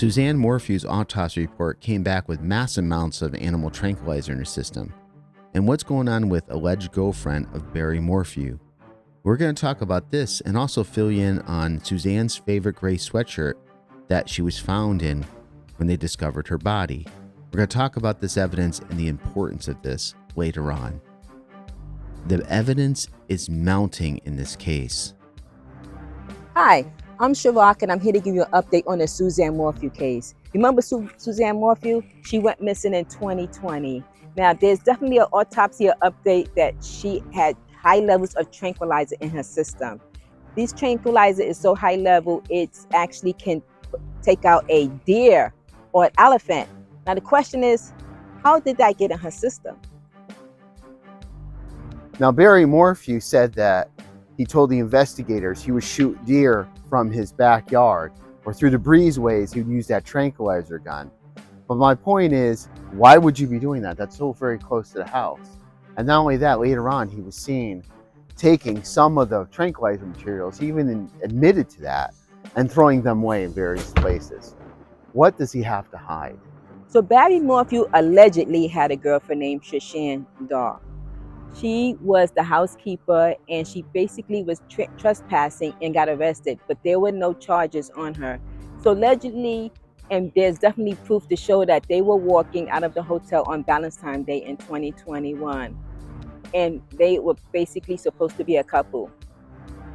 Suzanne Morphew's autopsy report came back with mass amounts of animal tranquilizer in her system. And what's going on with alleged girlfriend of Barry Morphew? We're going to talk about this and also fill you in on Suzanne's favorite gray sweatshirt that she was found in when they discovered her body. We're going to talk about this evidence and the importance of this later on. The evidence is mounting in this case. Hi, I'm Shavak, and I'm here to give you an update on the Suzanne Morphew case. Remember Suzanne Morphew? She went missing in 2020. Now, there's definitely an autopsy update that she had high levels of tranquilizer in her system. This tranquilizer is so high level, it actually can take out a deer or an elephant. Now, the question is, how did that get in her system? Now, Barry Morphew said that he told the investigators he would shoot deer from his backyard or through the breezeways. He'd use that tranquilizer gun. But my point is, why would you be doing that? That's so very close to the house. And not only that, later on, he was seen taking some of the tranquilizer materials, he even admitted to that, and throwing them away in various places. What does he have to hide? So Barry Morphew allegedly had a girlfriend named Suzanne Morphew. She was the housekeeper, and she basically was trespassing and got arrested, but there were no charges on her. So allegedly, and there's definitely proof to show that they were walking out of the hotel on Valentine's Day in 2021, and they were basically supposed to be a couple.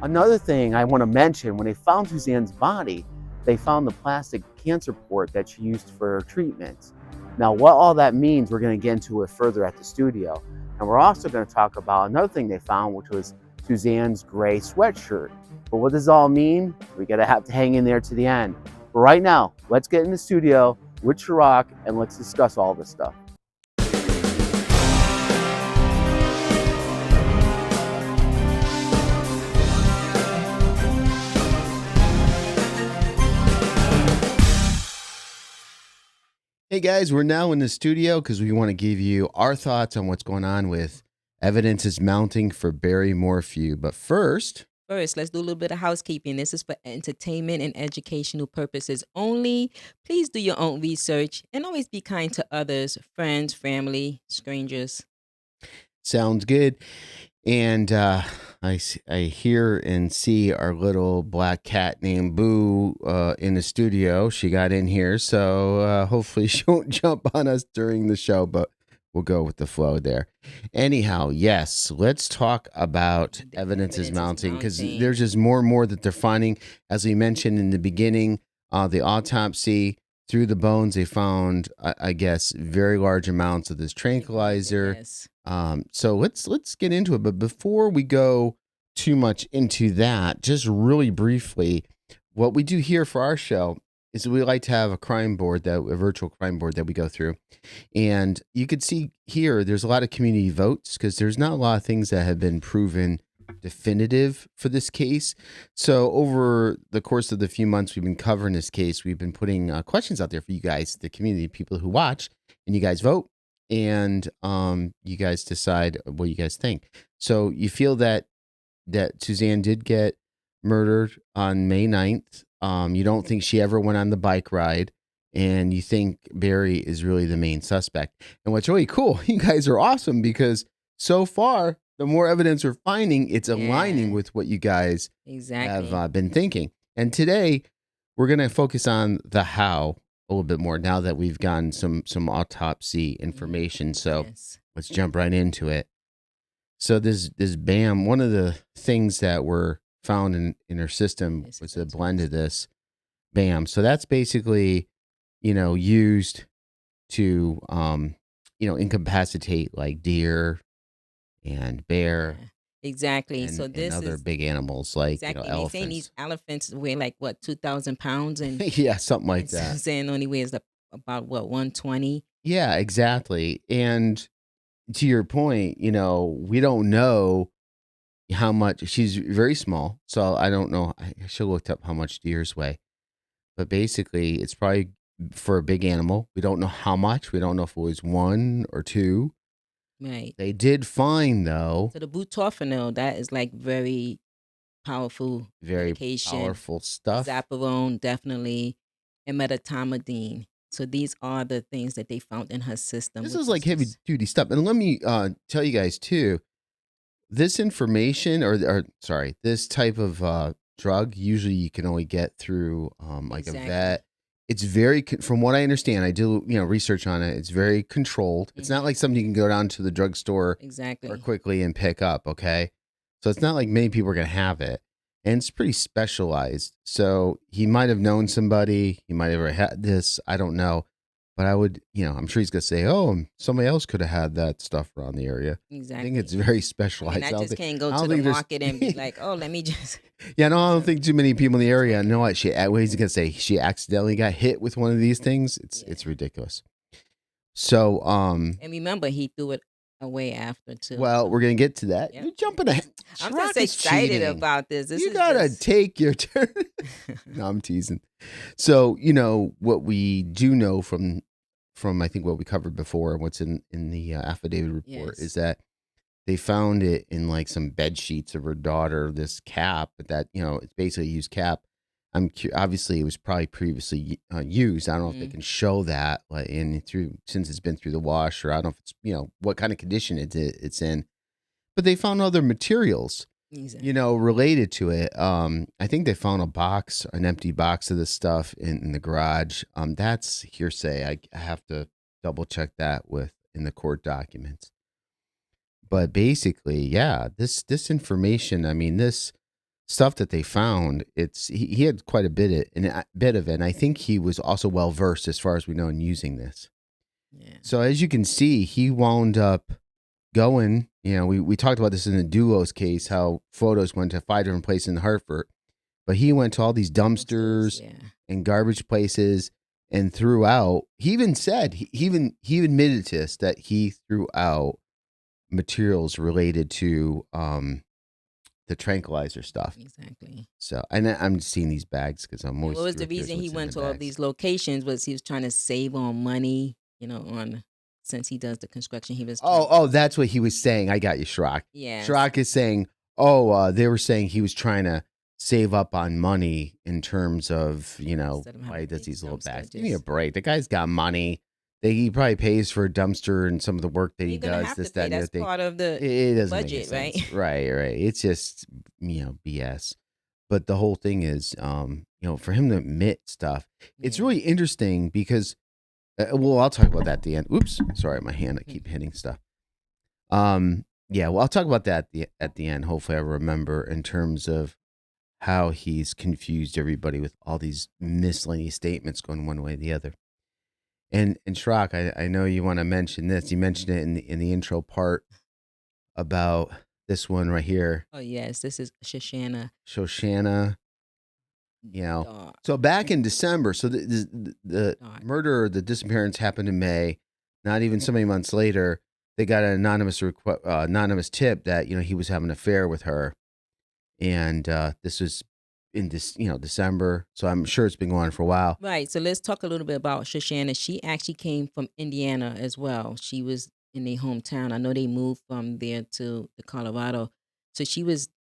Another thing I want to mention, when they found Suzanne's body, they found the plastic cancer port that she used for her treatments. Now, what all that means, we're going to get into it further at the studio. And we're also going to talk about another thing they found, which was Suzanne's gray sweatshirt. But what does it all mean? We got to have to hang in there to the end. But right now, let's get in the studio with Chirac and let's discuss all this stuff. Hey guys, we're now in the studio because we want to give you our thoughts on what's going on with evidence is mounting for Barry Morphew. But first, let's do a little bit of housekeeping. This is for entertainment and educational purposes only. Please do your own research and always be kind to others, friends, family, strangers. Sounds good. And I hear and see our little black cat named Boo in the studio. She got in here, so hopefully she won't jump on us during the show, but we'll go with the flow there. Anyhow, yes, let's talk about evidence is mounting, because there's just more and more that they're finding. As we mentioned in the beginning, the autopsy, through the bones, they found, I guess, very large amounts of this tranquilizer. Yes. So let's get into it. But before we go too much into that, just really briefly, what we do here for our show is we like to have a virtual crime board that we go through. And you could see here, there's a lot of community votes because there's not a lot of things that have been proven definitive for this case. So over the course of the few months we've been covering this case, we've been putting questions out there for you guys, the community, people who watch, and you guys vote. And you guys decide what you guys think. So you feel that Suzanne did get murdered on May 9th. You don't think she ever went on the bike ride, and you think Barry is really the main suspect. And what's really cool, you guys are awesome, because so far, the more evidence we're finding, it's aligning with what you guys have been thinking. And today, we're going to focus on the how a little bit more now that we've gotten some autopsy information. So let's jump right into it. So this BAM, one of the things that were found in her system was a blend of this BAM. So that's basically, used to, incapacitate like deer and bear. Exactly. And, so this and other is big animals like elephants. They say these elephants weigh like 2,000 pounds, and yeah, something like that. Suzanne only weighs about 120. Yeah, exactly. And to your point, we don't know how much. She's very small, so I don't know. I should have looked up how much deers weigh, but basically, it's probably for a big animal. We don't know how much. We don't know if it was 1 or 2. Right. They did find, though. So the butorphanol, that is like very powerful Very medication. powerful stuff. Zaparone, definitely. and metamidine. So these are the things that they found in her system. This which is like heavy just- duty stuff. And let me tell you guys too, this information or sorry, this type of drug usually you can only get through like a Exactly. vet. It's very from what I understand, I do research on it. It's very controlled. It's not like something you can go down to the drugstore Exactly. or quickly and pick up. Okay, so it's not like many people are gonna have it, and it's pretty specialized. So he might have known somebody. He might have ever had this. I don't know. But I would, I'm sure he's gonna say, "Oh, somebody else could have had that stuff around the area." Exactly. I think it's very I specialized. mean, I just can't go I don't to the think there's- market and be like, oh, let me just. Yeah, no, I don't think too many people in the area know what what he's gonna say. She accidentally got hit with one of these things. It's ridiculous. So, And remember, he threw it away after too. well, we're gonna get to that. Yep. You're jumping ahead. I'm Schrock just is excited cheating. about this. This You is gotta just- take your turn. No, I'm teasing. So, what we do know from I think what we covered before, what's in the affidavit report Yes. is that they found it in like some bed sheets of her daughter, this cap, but that, it's basically a used cap. Obviously it was probably previously used. I don't know if they can show that like since it's been through the wash, or I don't know if it's, what kind of condition it's in, but they found other materials, Exactly. related to it. I think they found an empty box of this stuff in the garage. That's hearsay. I have to double check that in the court documents. But basically, yeah, this information, I mean, this stuff that they found, he had quite a bit of it. And I think he was also well versed, as far as we know, in using this. Yeah. So as you can see, he wound up going, we talked about this in the Duos case, how photos went to 5 different places in Hartford, but he went to all these dumpsters Yeah. and garbage places and threw out. He even said, he admitted to us that he threw out materials related to the tranquilizer stuff. Exactly. So, and I'm seeing these bags because I'm And always. what was the curious reason he what's in went the to all bags. these locations? Was he was trying to save on money, since he does the construction, he was. Oh, that's what he was saying. I got you, Schrock. Yeah. Schrock is saying, they were saying he was trying to save up on money in terms of, Instead of having why he does big these little dumpster, bags. Give me a just- break. The guy's got money. He probably pays for a dumpster and some of the work that he You're gonna does. have This, to that, pay. and the other That's thing. part of the It doesn't budget, make any right? sense. Right. It's just, BS. But the whole thing is, for him to admit stuff, it's Yeah. really interesting because, I'll talk about that at the end. Oops, sorry, my hand. I keep hitting stuff. Yeah, well, I'll talk about that at the end. Hopefully, I remember in terms of how he's confused everybody with all these miscellaneous statements going one way or the other. And Schrock, I know you want to mention this. You mentioned it in the intro part about this one right here, Oh yes, this is Shoshana. Shoshana. Dog. So back in December, so the Dog. murder or the disappearance happened in May. Not even so many months later, they got an anonymous tip that he was having an affair with her, and this was in December. So I'm sure it's been going on for a while. Right. So let's talk a little bit about Shoshana. She actually came from Indiana as well. She was in their hometown. I know they moved from there to Colorado. So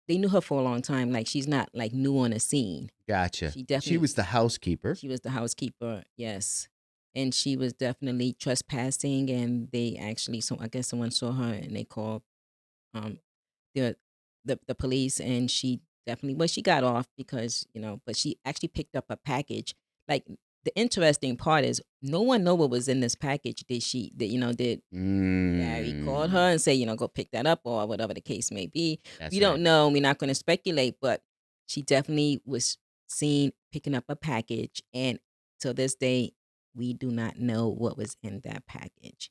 they knew her for a long time. Like she's not like new on the scene. Gotcha. She definitely was the housekeeper. She was the housekeeper, yes. And she was definitely trespassing, and they actually, I guess someone saw her and they called the police, and she definitely, well, she got off because, but she actually picked up a package. Like the interesting part is no one know what was in this package. Did Barry call her and say, go pick that up or whatever the case may be? That's We don't know. We're not going to speculate, but she definitely was seen picking up a package. And to this day, we do not know what was in that package.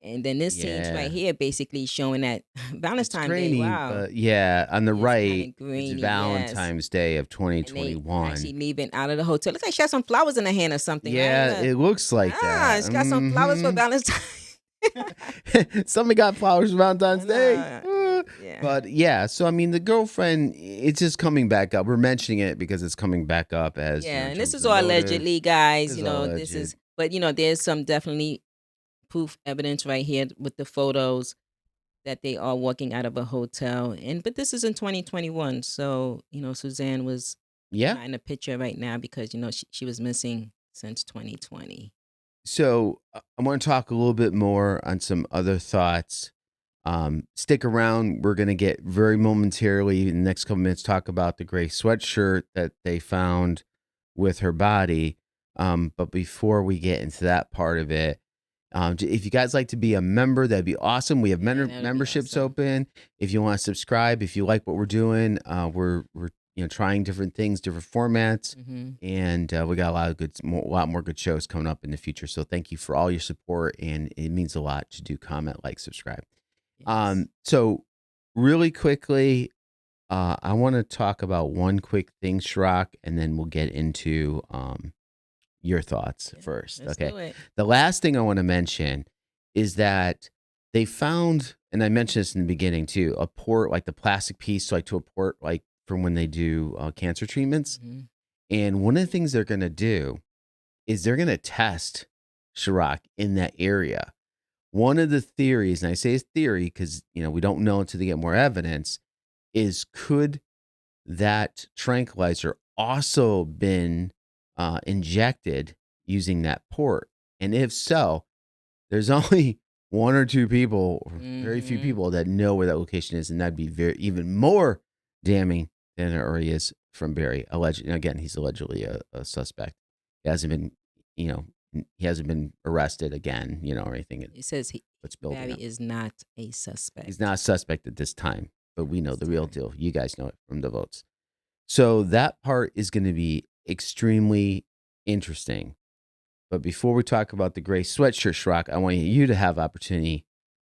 And then this scene's Yeah. right here basically showing that Valentine's Day. grainy, Wow. but yeah, on the It's right, kinda grainy, it's yes. Valentine's Day of And they 2021. actually leaving out of the hotel. Looks like she has some flowers in her hand or something. Yeah, right? it looks like that. She got some flowers for Valentine's. Somebody got flowers for Valentine's Day. Yeah. But yeah, so I mean, the girlfriend, it's just coming back up. We're mentioning it because it's coming back up as Yeah, in and this terms is of all motive. allegedly, guys. This You is all know, this alleged. is, but there's some definitely proof evidence right here with the photos that they are walking out of a hotel. But this is in 2021, so Suzanne was Yeah. not in the picture right now because she was missing since 2020. So I want to talk a little bit more on some other thoughts. Stick around. We're going to get very momentarily in the next couple minutes talk about the gray sweatshirt that they found with her body. But before we get into that part of it, if you guys like to be a member, that'd be awesome. We have Yeah, that would be memberships awesome. open. If you want to subscribe, if you like what we're doing, we're trying different things, different formats, Hmm. and we got a lot of a lot more good shows coming up in the future. So thank you for all your support, and it means a lot to do comment, like, subscribe. Yes. So really quickly, I want to talk about one quick thing, Shrock, and then we'll get into your thoughts Yeah, first. let's Okay. do it. The last thing I want to mention is that they found, and I mentioned this in the beginning too, a port, like the plastic piece, like to a port, like from when they do cancer treatments. Hmm. And one of the things they're going to do is they're going to test Shrock in that area. One of the theories, and I say it's theory because we don't know until they get more evidence, is could that tranquilizer also been injected using that port? And if so, there's only one or two people, or very few Hmm. people, that know where that location is, and that'd be even more damning than it already is from Barry. Again, he's allegedly a suspect. He hasn't been, you know, he hasn't been arrested again, or anything. It says What's building Barry up? is not a He's suspect not a suspect at this time, but we at know this the real time. deal. You guys know it from the votes. So that part is going to be extremely interesting. But before we talk about the gray sweatshirt, Shrock, I want you to have opportunity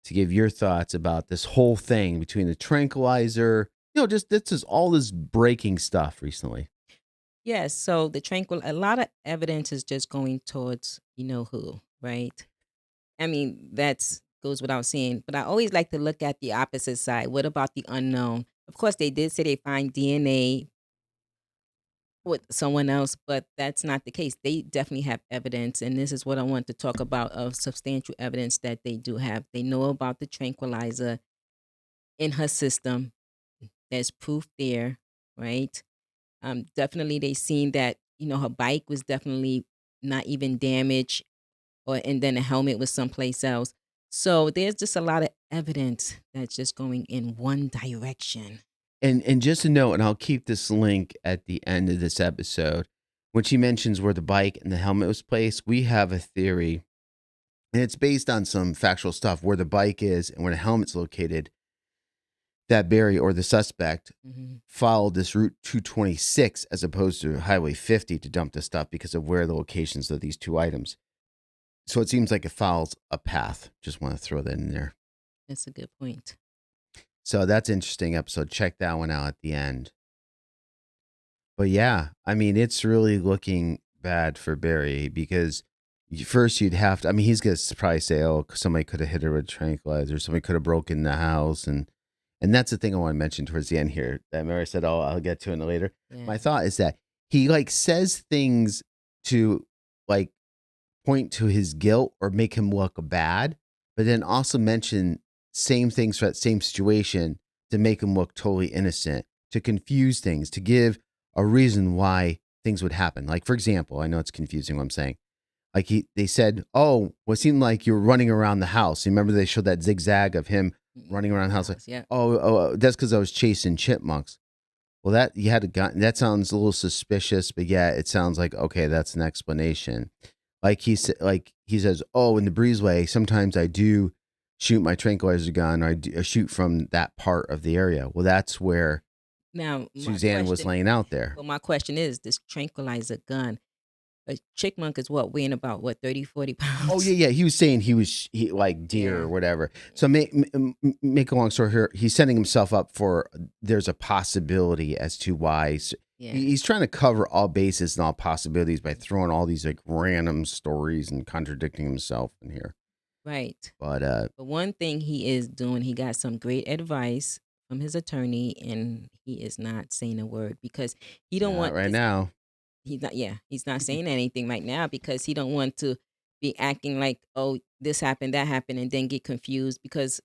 to give your thoughts about this whole thing between the tranquilizer, just this is all this breaking stuff recently. Yes. So a lot of evidence is just going towards who, right? I mean, that's goes without saying, but I always like to look at the opposite side. What about the unknown? Of course, they did say they find DNA with someone else, but that's not the case. They definitely have evidence, and this is what I want to talk about of substantial evidence that they do have. They know about the tranquilizer in her system. There's proof there, right? Definitely they seen that, her bike was definitely not even damaged and then the helmet was someplace else. So there's just a lot of evidence that's just going in one direction. And just a note, and I'll keep this link at the end of this episode. When she mentions where the bike and the helmet was placed, we have a theory, and it's based on some factual stuff where the bike is and where the helmet's located. That Barry, or the suspect, Hmm. followed this Route 226 as opposed to Highway 50 to dump the stuff because of where the locations of these two items. So it seems like it follows a path. Just want to throw that in there. That's a good point. So that's an interesting episode. Check that one out at the end. But yeah, I mean, it's really looking bad for Barry because first you'd have to, I mean, he's going to probably say, oh, somebody could have hit her with a tranquilizer. Somebody could have broken the house. And that's the thing I want to mention towards the end here that Mary said, oh, I'll get to it later. Yeah. My thought is that he says things to like point to his guilt or make him look bad, but then also mention same things for that same situation to make him look totally innocent, to confuse things, to give a reason why things would happen. Like, for example, I know it's confusing what I'm saying. Like they said, oh, well, it seemed like you were running around the house. You remember they showed that zigzag of him running around the house. Like, Yeah. oh, that's because I was chasing chipmunks. Well, that you had a gun. That sounds a little suspicious, but yeah, it sounds like okay, that's an explanation. Like he says, oh, in the breezeway, sometimes I do shoot my tranquilizer gun, or I shoot from that part of the area. Well, that's where Now, Suzanne was laying out there. my question is this tranquilizer gun, a chipmunk is what, weighing about what, 30, 40 Oh pounds? yeah. He was saying he like deer Yeah. or whatever. So make a long story here. He's setting himself up for there's a possibility as to why. Yeah. He's trying to cover all bases and all possibilities by throwing all these like random stories and contradicting himself in here. Right. But But one thing he is doing, he got some great advice from his attorney, and he is not saying a word because he don't not want right this. now. He's not saying anything right now because he don't want to be acting like, oh, this happened, that happened, and then get confused because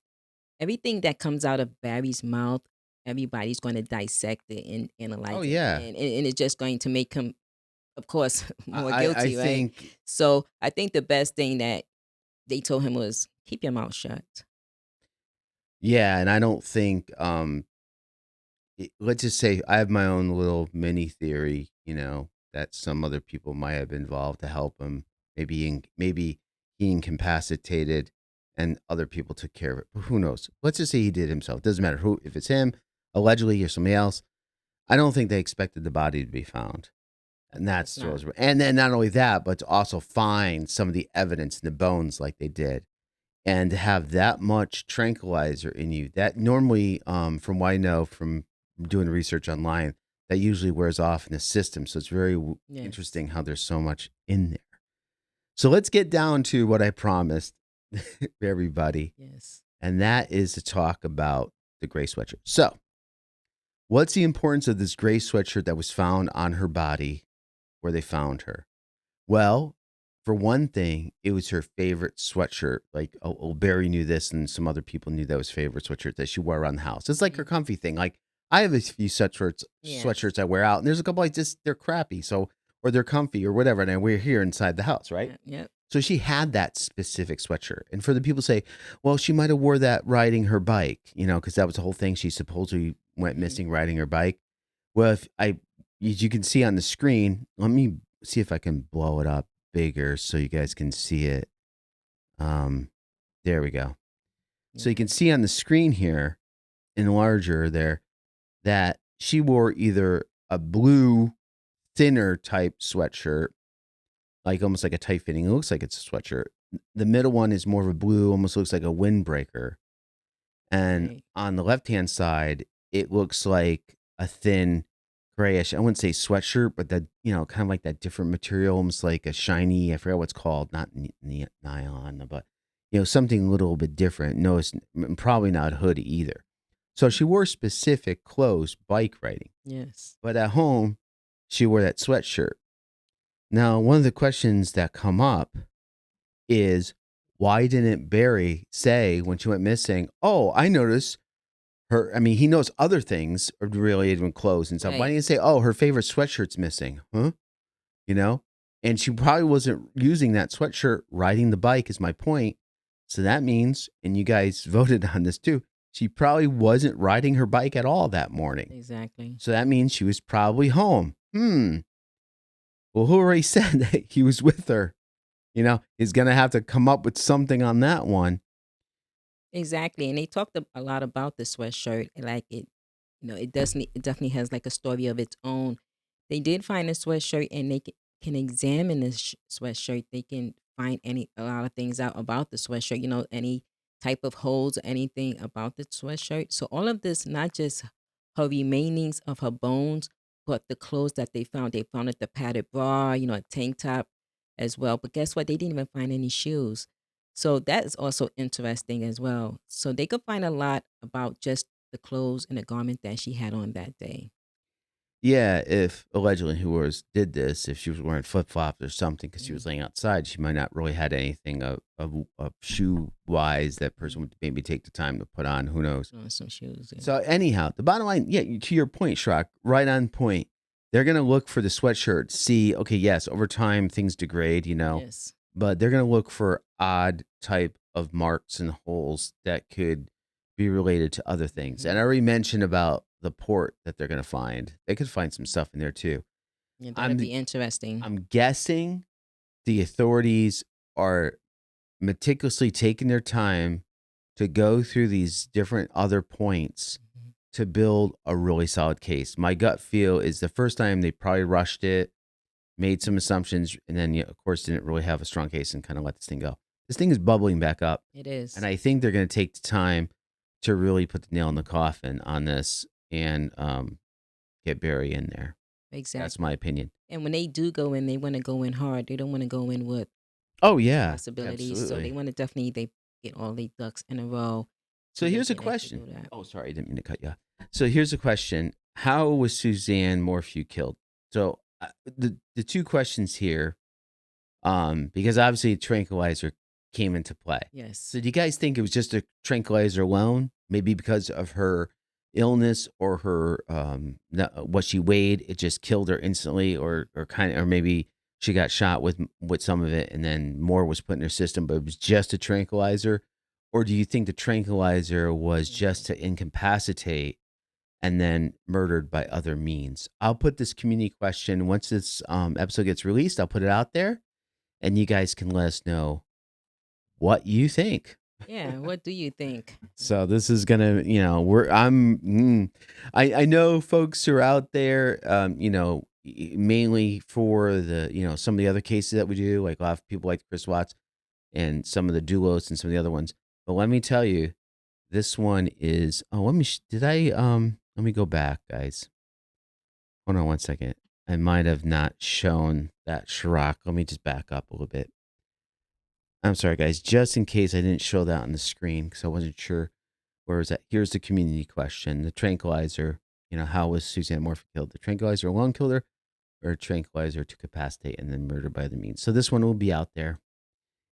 everything that comes out of Barry's mouth everybody's going to dissect it and Oh analyze it, yeah. and it's just going to make him, of course, more I guilty, right? think So I think the best thing that they told him was keep your mouth shut. yeah, and I don't think let's just say I have my own little mini theory, that some other people might have been involved to help him. Maybe he incapacitated and other people took care of it. But who knows? Let's just say he did it himself. Doesn't matter who, if it's him, allegedly, or somebody else. I don't think they expected the body to be found. And It's that's not. and then not only that, but to also find some of the evidence in the bones like they did. And to have that much tranquilizer in you, that normally, from what I know from doing research online, that usually wears off in the system. So it's very Yes. interesting how there's so much in there. So let's get down to what I promised everybody, Yes. and that is to talk about the gray sweatshirt. So, what's the importance of this gray sweatshirt that was found on her body where they found her? Well, for one thing, it was her favorite sweatshirt. Like, Barry knew this, and some other people knew that was favorite sweatshirt that she wore around the house. It's like her Mhm. comfy thing. Like, I have a few Yes. sweatshirts I wear out, and there's a couple like just they're crappy, or they're comfy or whatever, and I wear here inside the house, right? Yep. Yep. So she had that specific sweatshirt, and for the people say, well, she might have wore that riding her bike, because that was the whole thing. She supposedly went Mhm. missing riding her bike. Well, as you can see on the screen, let me see if I can blow it up bigger so you guys can see it. Um, there we go. So you Yeah. can see on the screen here, in larger there, that she wore either a blue thinner type sweatshirt, like almost like a tight fitting. It looks like it's a sweatshirt. The middle one is more of a blue, almost looks like a windbreaker. And Right. on the left hand side, it looks like a thin grayish. I wouldn't say sweatshirt, but that kind of like that different material, almost like a shiny. I forgot what's called, not nylon, but something a little bit different. No, it's probably not a hoodie either. So she wore specific clothes, bike riding, Yes. but at home, she wore that sweatshirt. Now, one of the questions that come up is why didn't Barry say when she went missing, oh, I noticed her, I mean, he knows other things related with clothes and stuff. Why Right. didn't he say, oh, her favorite sweatshirt's missing? Huh? You know? And she probably wasn't using that sweatshirt riding the bike, is my point. So that means, and you guys voted on this too, she probably wasn't riding her bike at all that morning. Exactly. So that means she was probably home. Well, who already said that he was with her? He's going to have to come up with something on that one. Exactly. And they talked a lot about the sweatshirt. Like it definitely has like a story of its own. They did find a sweatshirt, and they can examine this sweatshirt. They can find a lot of things out about the sweatshirt. Any type of holes, or anything about the sweatshirt. So all of this, not just her remainings of her bones, but the clothes that they found. They found the padded bra, a tank top as well. But guess what? They didn't even find any shoes. So that is also interesting as well. So they could find a lot about just the clothes and the garment that she had on that day. Yeah, if allegedly did this, if she was wearing flip flops or something because she Mhm. was laying outside, she might not really had anything of shoe wise that person Mhm. would maybe take the time to put on. Who knows? On some shoes. Yeah. So anyhow, the bottom line, yeah, to your point, Shrock, right on point. They're gonna look for the sweatshirt, see, okay, yes, over time things degrade, Yes. but they're gonna look for odd type of marks and holes that could be related to other things. And I Hmm. already mentioned about the port that they're gonna find. They could find some stuff in there too. Yeah, that'd I'm be interesting. I'm guessing the authorities are meticulously taking their time to go through these different other points Mhm. to build a really solid case. My gut feel is the first time they probably rushed it, made some assumptions, and then, of course, didn't really have a strong case and kind of let this thing go. This thing is bubbling back up. It And is. I think they're going to take the time to really put the nail in the coffin on this and get Barry in there. That's my Exactly. opinion. And when they do go in, they want to go in hard. They don't want to go in with Oh, yeah, possibilities. So they absolutely. want to definitely they get all the ducks in a row so So they here's a can actually question. do that. Oh, sorry, I didn't mean to cut you off. So here's a question. How was Suzanne Morphew killed? So the two questions here, because obviously Tranquilizer came into play. Yes. So do you guys think it was just a Tranquilizer alone? Maybe because of her illness or her what she weighed, it just killed her instantly, or maybe she got shot with some of it and then more was put in her system, but it was just a tranquilizer? Or do you think the tranquilizer was just to incapacitate and then murdered by other means? I'll put this community question once this episode gets released. I'll put it out there, and you guys can let us know what you think. Yeah, what do you think? So this is gonna, I know folks are out there, mainly for the, some of the other cases that we do, like a lot of people like Chris Watts and some of the duos and some of the other ones. But let me tell you, this one is. Oh, let me go back, guys. Hold on one second. I might have not shown that Chirac. Let me just back up a little bit. I'm sorry, guys, just in case I didn't show that on the screen because I wasn't sure where was that. Here's the community question. The tranquilizer, how was Suzanne Morphew killed? The tranquilizer alone killed her, or a tranquilizer to capacitate and then murder by other means? So this one will be out there.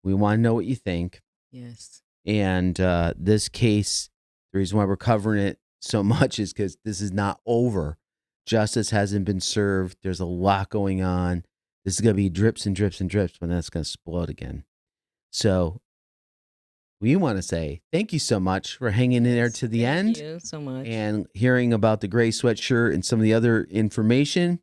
We want to know what you think. Yes. And this case, the reason why we're covering it so much is because this is not over. Justice hasn't been served. There's a lot going on. This is going to be drips and drips and drips, but that's going to explode again. So we want to say thank you so much for hanging in there to the end. Thank you so much. And hearing about the gray sweatshirt and some of the other information.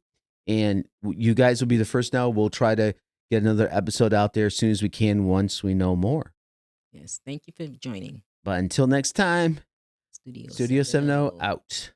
And you guys will be the first now. We'll try to get another episode out there as soon as we can once we know more. Yes, thank you for joining. But until next time, Studio 70 out.